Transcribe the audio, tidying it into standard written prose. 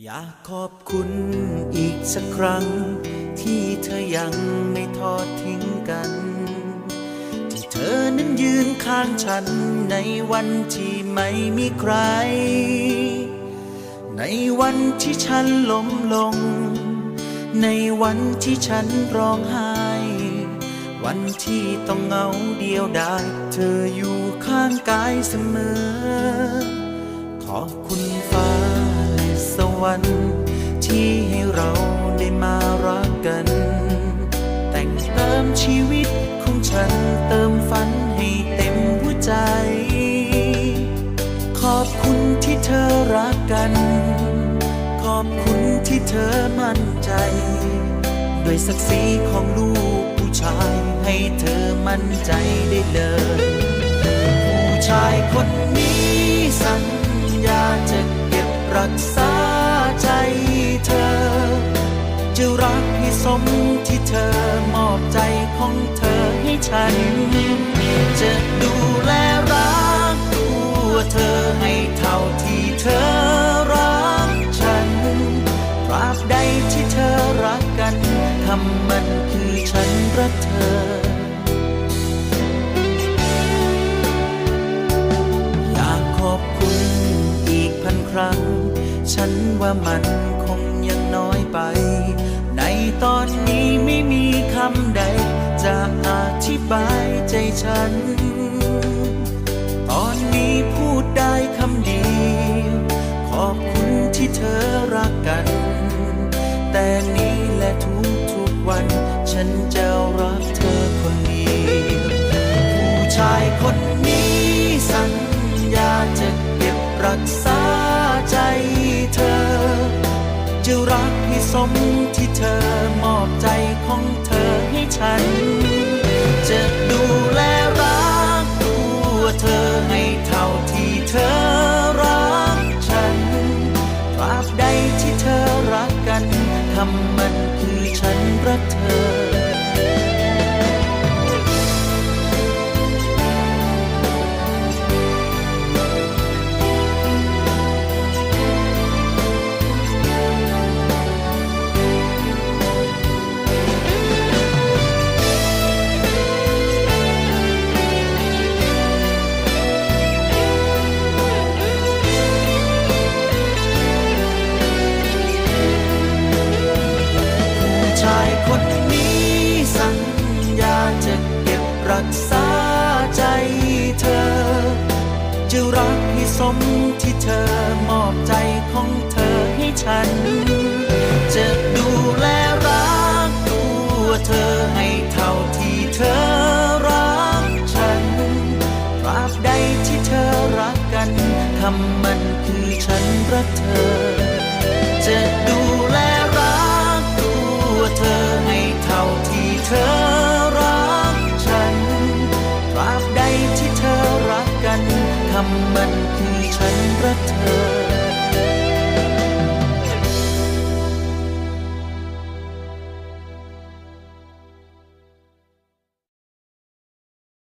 อยากขอบคุณอีกสักครั้งที่เธอยังไม่ทอดทิ้งกันที่เธอนั้นยืนข้างฉันในวันที่ไม่มีใครในวันที่ฉันล้มลงในวันที่ฉันร้องไห้วันที่ต้องเหงาเดียวดายเธออยู่ข้างกายเสมอขอบคุณฟ้าและสวรรค์ที่ให้เราได้มารักกันแต่งเติมชีวิตของฉันเติมฝันให้เต็มหัวใจขอบคุณที่เธอรักกันขอบคุณที่เธอมั่นใจด้วยศักดิ์ศรีของลูกผู้ชายให้เธอมั่นใจได้เลยผู้ชายคนนี้สัญญาจะเก็บรักษาใจเธอจะรักให้สมที่เธอมอบใจของเธอให้ฉันจะดูแลรักตัวเธอให้เท่าที่เธอรักฉันตราบใดที่เธอรักกันคำมันคือฉันรักเธออยากขอบคุณอีกพันครั้งฉันว่ามันคงยังน้อยไปในตอนนี้ไม่มีคำใดจะอธิบายใจฉันตอนนี้พูดได้คำเดียวขอบคุณที่เธอรักกันแต่นี้และทุกวันฉันจะรักเธอคนเดียวผู้ชายคนนี้สัญญาจะเก็บรักษาใจเธอจะรักให้สมที่เธอมอบใจของเธอให้ฉันจะดูแลรักตัวเธอให้เท่าที่เธอรักฉันตราบใดที่เธอรักกันคำมันคือฉันรักเธอคนนี้สัญญาจะเก็บรักษาใจเธอจะรักให้สมที่เธอมอบใจของเธอให้ฉันจะดูแลรักตัวเธอให้เท่าที่เธอรักฉันตราบใดที่เธอรักกันคำมันคือฉันรักเธอ